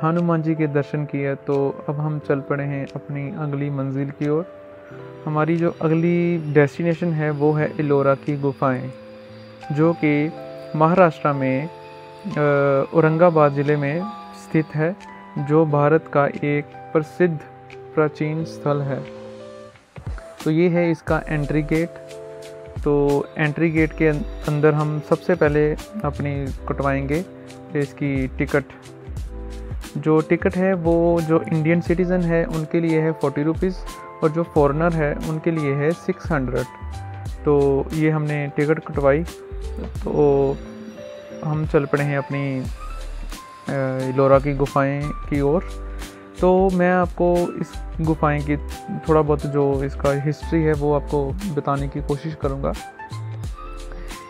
हनुमान जी के दर्शन किए, तो अब हम चल पड़े हैं अपनी अगली मंजिल की ओर। हमारी जो अगली डेस्टिनेशन है वो है एलोरा की गुफाएं, जो कि महाराष्ट्र में औरंगाबाद ज़िले में स्थित है, जो भारत का एक प्रसिद्ध प्राचीन स्थल है। तो ये है इसका एंट्री गेट। तो एंट्री गेट के अंदर हम सबसे पहले अपनी कटवाएंगे इसकी टिकट। जो टिकट है वो जो इंडियन सिटीज़न है उनके लिए है 40 रुपीज़, और जो फॉरेनर है उनके लिए है 600। तो ये हमने टिकट कटवाई, तो हम चल पड़े हैं अपनी एलोरा की गुफाएं की ओर। तो मैं आपको इस गुफाएं की थोड़ा बहुत जो इसका हिस्ट्री है वो आपको बताने की कोशिश करूँगा।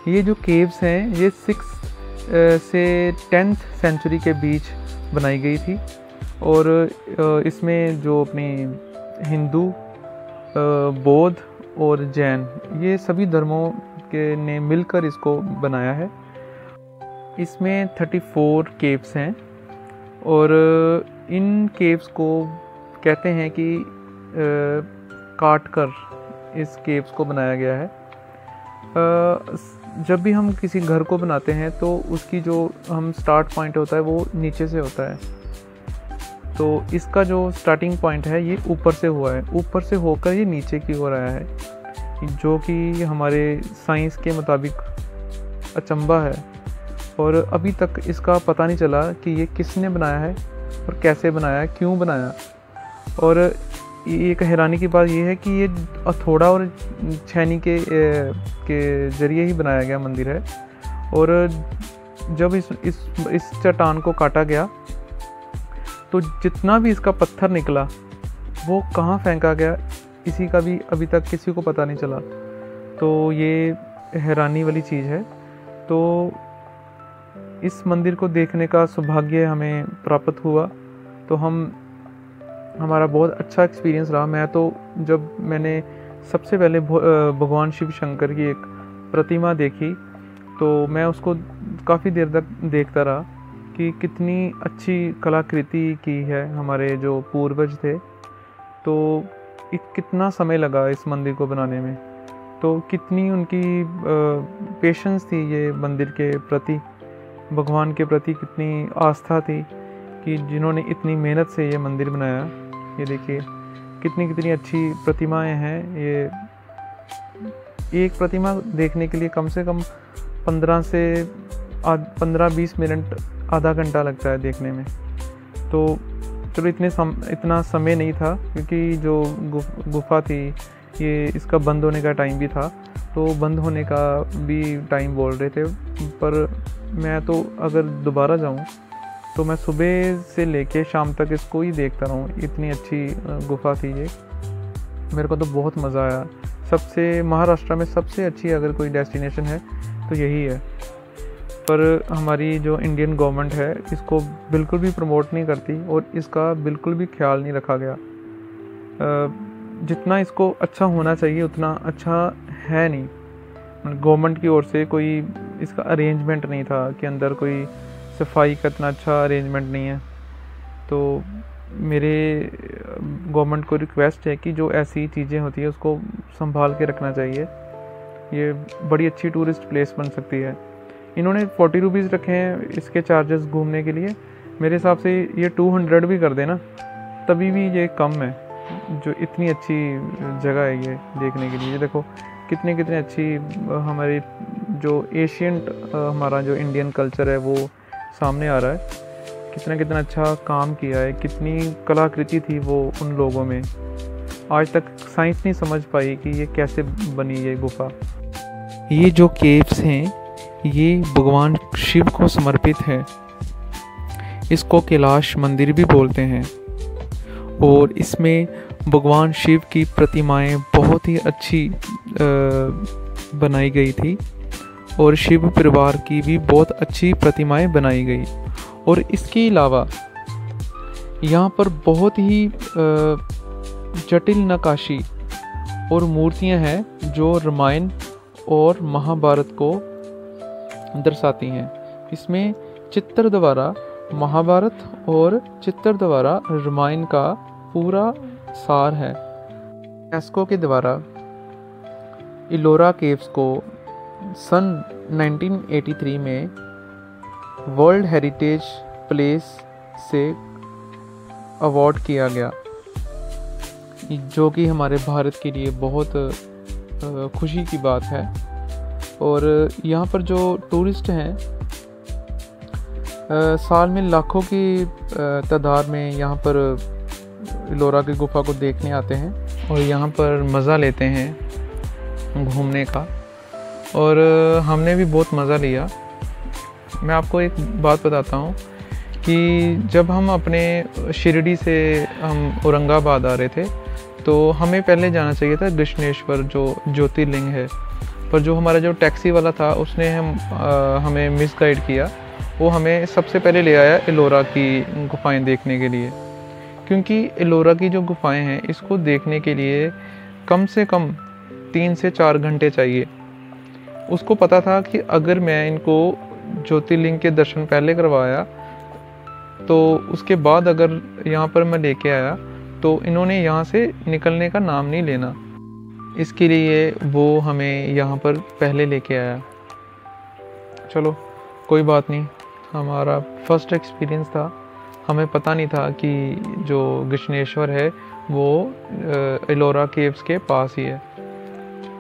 ये जो केव्स हैं ये 6th से 10th सेंचुरी के बीच बनाई गई थी, और इसमें जो अपनी हिंदू, बौद्ध और जैन, ये सभी धर्मों के ने मिलकर इसको बनाया है। इसमें 34 केव्स हैं, और इन केव्स को कहते हैं कि काट कर इस केव्स को बनाया गया है। जब भी हम किसी घर को बनाते हैं तो उसकी जो हम स्टार्ट पॉइंट होता है वो नीचे से होता है। तो इसका जो स्टार्टिंग पॉइंट है ये ऊपर से हुआ है, ऊपर से होकर ये नीचे की ओर आया है, जो कि हमारे साइंस के मुताबिक अचंभा है। और अभी तक इसका पता नहीं चला कि ये किसने बनाया है और कैसे बनाया, क्यों बनाया। और एक हैरानी की बात यह है कि ये हथौड़ा और छेनी के जरिए ही बनाया गया मंदिर है। और जब इस चट्टान को काटा गया तो जितना भी इसका पत्थर निकला वो कहाँ फेंका गया, इसी का भी अभी तक किसी को पता नहीं चला। तो ये हैरानी वाली चीज़ है। तो इस मंदिर को देखने का सौभाग्य हमें प्राप्त हुआ, तो हमारा बहुत अच्छा एक्सपीरियंस रहा। मैं तो जब मैंने सबसे पहले भगवान शिव शंकर की एक प्रतिमा देखी तो मैं उसको काफ़ी देर तक देखता रहा कि कितनी अच्छी कलाकृति की है हमारे जो पूर्वज थे। तो कितना समय लगा इस मंदिर को बनाने में, तो कितनी उनकी पेशेंस थी ये मंदिर के प्रति, भगवान के प्रति कितनी आस्था थी कि जिन्होंने इतनी मेहनत से ये मंदिर बनाया। ये देखिए कितनी अच्छी प्रतिमाएं हैं। ये एक प्रतिमा देखने के लिए कम से कम 15-20 मिनट, आधा घंटा लगता है देखने में। तो चलो इतना समय नहीं था, क्योंकि जो गुफा थी ये इसका बंद होने का टाइम भी था, तो बंद होने का भी टाइम बोल रहे थे। पर मैं तो अगर दोबारा जाऊं तो मैं सुबह से लेके शाम तक इसको ही देखता रहूं, इतनी अच्छी गुफा थी ये। मेरे को तो बहुत मज़ा आया। महाराष्ट्र में सबसे अच्छी अगर कोई डेस्टिनेशन है तो यही है। पर हमारी जो इंडियन गवर्नमेंट है इसको बिल्कुल भी प्रमोट नहीं करती, और इसका बिल्कुल भी ख्याल नहीं रखा गया। जितना इसको अच्छा होना चाहिए उतना अच्छा है नहीं। गवर्नमेंट की ओर से कोई इसका अरेंजमेंट नहीं था कि अंदर कोई सफाई का इतना अच्छा अरेंजमेंट नहीं है। तो मेरे गवर्नमेंट को रिक्वेस्ट है कि जो ऐसी चीज़ें होती है उसको संभाल के रखना चाहिए। ये बड़ी अच्छी टूरिस्ट प्लेस बन सकती है। इन्होंने 40 रुपीज़ रखे हैं इसके चार्जेस घूमने के लिए। मेरे हिसाब से ये 200 भी कर देना तभी भी ये कम है। जो इतनी अच्छी जगह है ये देखने के लिए। ये देखो कितनी अच्छी हमारी जो एशियंट हमारा जो इंडियन कल्चर है वो सामने आ रहा है। कितना अच्छा काम किया है, कितनी कलाकृति थी वो उन लोगों में। आज तक साइंस नहीं समझ पाई कि ये कैसे बनी ये गुफा। ये जो केव्स हैं ये भगवान शिव को समर्पित है। इसको कैलाश मंदिर भी बोलते हैं, और इसमें भगवान शिव की प्रतिमाएं बहुत ही अच्छी बनाई गई थी, और शिव परिवार की भी बहुत अच्छी प्रतिमाएं बनाई गई। और इसके अलावा यहाँ पर बहुत ही जटिल नक्काशी और मूर्तियाँ हैं जो रामायण और महाभारत को दर्शाती हैं। इसमें चित्र द्वारा महाभारत और चित्तर द्वारा रामायण का पूरा सार है। यूनेस्को के द्वारा इलोरा केव्स को सन 1983 में वर्ल्ड हेरिटेज प्लेस से अवार्ड किया गया, जो कि हमारे भारत के लिए बहुत खुशी की बात है। और यहाँ पर जो टूरिस्ट हैं साल में लाखों की तादाद में यहाँ पर इलोरा की गुफा को देखने आते हैं और यहाँ पर मज़ा लेते हैं घूमने का, और हमने भी बहुत मज़ा लिया। मैं आपको एक बात बताता हूँ कि जब हम अपने शिरडी से हम औरंगाबाद आ रहे थे तो हमें पहले जाना चाहिए था कृष्णेश्वर, जो ज्योतिर्लिंग है, पर जो हमारा जो टैक्सी वाला था उसने हमें मिसगाइड किया। वो हमें सबसे पहले ले आया इलोरा की गुफाएं देखने के लिए, क्योंकि इलोरा की जो गुफाएं हैं इसको देखने के लिए कम से कम 3 से 4 घंटे चाहिए। उसको पता था कि अगर मैं इनको ज्योतिर्लिंग के दर्शन पहले करवाया तो उसके बाद अगर यहाँ पर मैं लेके आया तो इन्होंने यहाँ से निकलने का नाम नहीं लेना। इसके लिए वो हमें यहाँ पर पहले लेके आया। चलो कोई बात नहीं, हमारा फर्स्ट एक्सपीरियंस था, हमें पता नहीं था कि जो कृष्णेश्वर है वो इलोरा केव्स के पास ही है।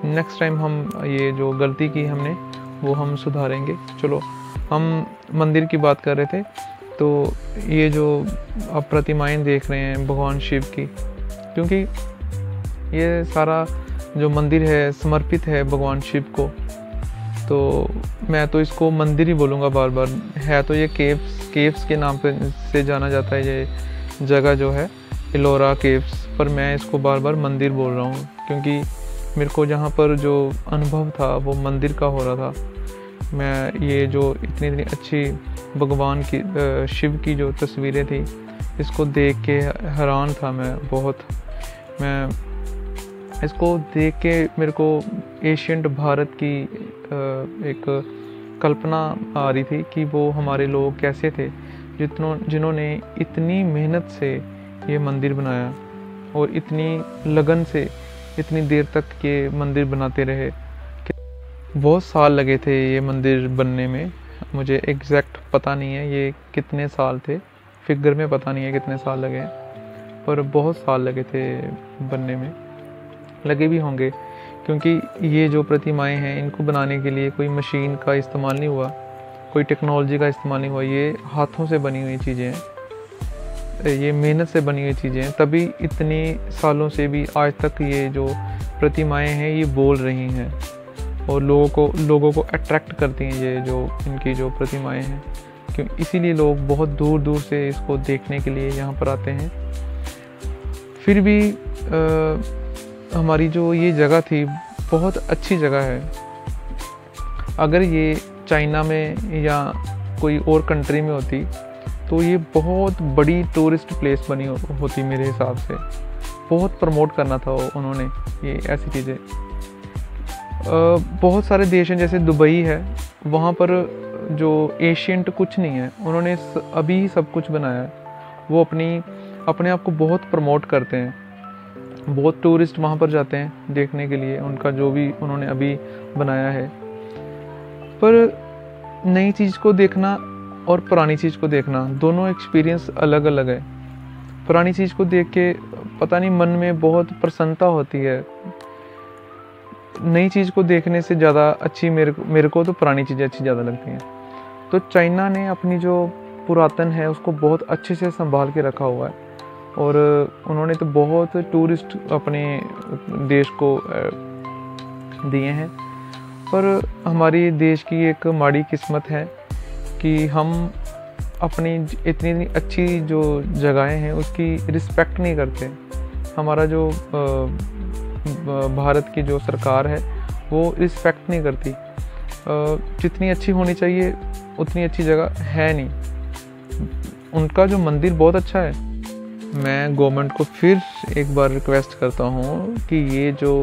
नेक्स्ट टाइम हम ये जो गलती की हमने वो हम सुधारेंगे। चलो, हम मंदिर की बात कर रहे थे, तो ये जो आप प्रतिमाएं देख रहे हैं भगवान शिव की, क्योंकि ये सारा जो मंदिर है समर्पित है भगवान शिव को, तो मैं तो इसको मंदिर ही बोलूँगा बार बार। है तो ये केव्स के नाम पे से जाना जाता है ये जगह जो है इलोरा केव्स, पर मैं इसको बार बार मंदिर बोल रहा हूँ क्योंकि मेरे को जहाँ पर जो अनुभव था वो मंदिर का हो रहा था। मैं ये जो इतनी अच्छी भगवान की शिव की जो तस्वीरें थी इसको देख के हैरान था मैं बहुत। मैं इसको देख के मेरे को एशियंट भारत की एक कल्पना आ रही थी कि वो हमारे लोग कैसे थे जिन्होंने इतनी मेहनत से ये मंदिर बनाया और इतनी लगन से इतनी देर तक ये मंदिर बनाते रहे। बहुत साल लगे थे ये मंदिर बनने में, मुझे एग्जैक्ट पता नहीं है ये कितने साल थे, फिगर में पता नहीं है कितने साल लगे हैं, पर बहुत साल लगे थे बनने में, लगे भी होंगे, क्योंकि ये जो प्रतिमाएं हैं इनको बनाने के लिए कोई मशीन का इस्तेमाल नहीं हुआ, कोई टेक्नोलॉजी का इस्तेमाल नहीं हुआ। ये हाथों से बनी हुई चीज़ें हैं, ये मेहनत से बनी हुई चीज़ें हैं, तभी इतने सालों से भी आज तक ये जो प्रतिमाएं हैं ये बोल रही हैं और लोगों को अट्रैक्ट करती हैं ये जो इनकी जो प्रतिमाएं हैं, क्यों इसीलिए लोग बहुत दूर दूर से इसको देखने के लिए यहाँ पर आते हैं। फिर भी हमारी जो ये जगह थी बहुत अच्छी जगह है। अगर ये चाइना में या कोई और कंट्री में होती तो ये बहुत बड़ी टूरिस्ट प्लेस बनी होती मेरे हिसाब से। बहुत प्रमोट करना था उन्होंने ये ऐसी चीज़ें। बहुत सारे देश हैं जैसे दुबई है, वहाँ पर जो एशियंट कुछ नहीं है, उन्होंने अभी ही सब कुछ बनाया है। वो अपने आप को बहुत प्रमोट करते हैं, बहुत टूरिस्ट वहाँ पर जाते हैं देखने के लिए उनका जो भी उन्होंने अभी बनाया है। पर नई चीज़ को देखना और पुरानी चीज़ को देखना दोनों एक्सपीरियंस अलग अलग है। पुरानी चीज़ को देख के पता नहीं मन में बहुत प्रसन्नता होती है। नई चीज़ को देखने से ज़्यादा अच्छी मेरे को तो पुरानी चीज़ें अच्छी ज़्यादा लगती हैं। तो चाइना ने अपनी जो पुरातन है उसको बहुत अच्छे से संभाल के रखा हुआ है और उन्होंने तो बहुत टूरिस्ट अपने देश को दिए हैं। पर हमारी देश की एक माड़ी किस्मत है कि हम अपनी इतनी अच्छी जो जगहें हैं उसकी रिस्पेक्ट नहीं करते। हमारा जो भारत की जो सरकार है वो रिस्पेक्ट नहीं करती। जितनी अच्छी होनी चाहिए उतनी अच्छी जगह है नहीं। उनका जो मंदिर बहुत अच्छा है। मैं गवर्नमेंट को फिर एक बार रिक्वेस्ट करता हूँ कि ये जो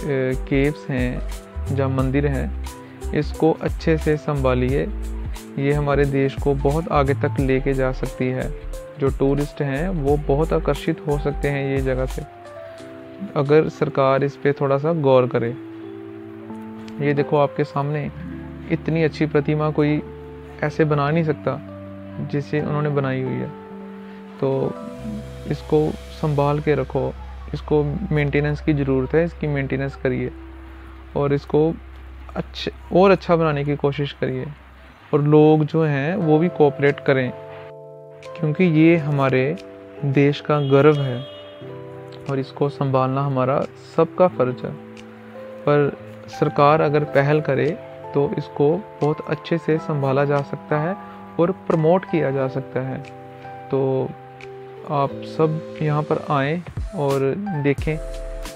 केव्स हैं जहाँ मंदिर हैं इसको अच्छे से संभालिए ये हमारे देश को बहुत आगे तक लेके जा सकती है। जो टूरिस्ट हैं वो बहुत आकर्षित हो सकते हैं ये जगह से, अगर सरकार इस पे थोड़ा सा गौर करे। ये देखो आपके सामने, इतनी अच्छी प्रतिमा कोई ऐसे बना नहीं सकता जिसे उन्होंने बनाई हुई है। तो इसको संभाल के रखो, इसको मेंटेनेंस की ज़रूरत है, इसकी मेंटेनेंस करिए और इसको अच्छा बनाने की कोशिश करिए। और लोग जो हैं वो भी कोऑपरेट करें, क्योंकि ये हमारे देश का गर्व है और इसको संभालना हमारा सबका फ़र्ज है। पर सरकार अगर पहल करे तो इसको बहुत अच्छे से संभाला जा सकता है और प्रमोट किया जा सकता है। तो आप सब यहाँ पर आएँ और देखें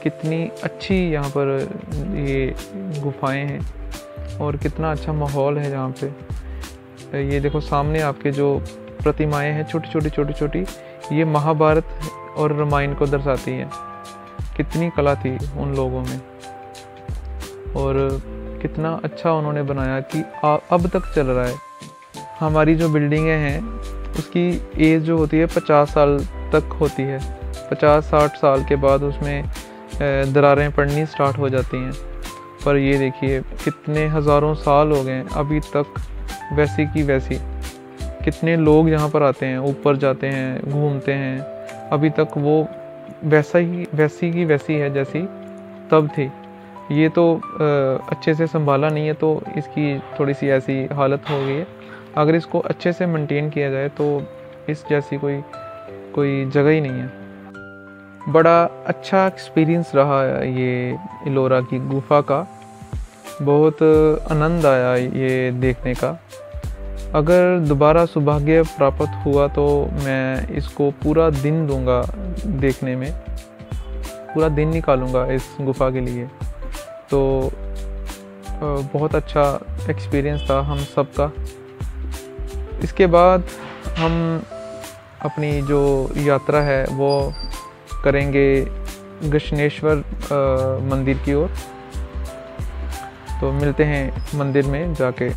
कितनी अच्छी यहाँ पर ये गुफाएं हैं और कितना अच्छा माहौल है यहाँ पे। ये देखो सामने आपके जो प्रतिमाएं हैं छोटी छोटी, ये महाभारत और रामायण को दर्शाती हैं। कितनी कला थी उन लोगों में और कितना अच्छा उन्होंने बनाया कि अब तक चल रहा है। हमारी जो बिल्डिंगें हैं उसकी एज जो होती है 50 साल तक होती है। 50-60 साल के बाद उसमें दरारें पड़नी स्टार्ट हो जाती हैं। पर ये देखिए कितने हज़ारों साल हो गए अभी तक वैसी की वैसी। कितने लोग यहाँ पर आते हैं, ऊपर जाते हैं, घूमते हैं, अभी तक वो वैसी की वैसी है जैसी तब थी। ये तो अच्छे से संभाला नहीं है तो इसकी थोड़ी सी ऐसी हालत हो गई है। अगर इसको अच्छे से मेंटेन किया जाए तो इस जैसी कोई जगह ही नहीं है। बड़ा अच्छा एक्सपीरियंस रहा ये इलोरा की गुफा का, बहुत आनंद आया ये देखने का। अगर दोबारा सौभाग्य प्राप्त हुआ तो मैं इसको पूरा दिन दूंगा देखने में, पूरा दिन निकालूंगा इस गुफा के लिए। तो बहुत अच्छा एक्सपीरियंस था हम सबका। इसके बाद हम अपनी जो यात्रा है वो करेंगे गशनेश्वर मंदिर की ओर। तो मिलते हैं मंदिर में जाके।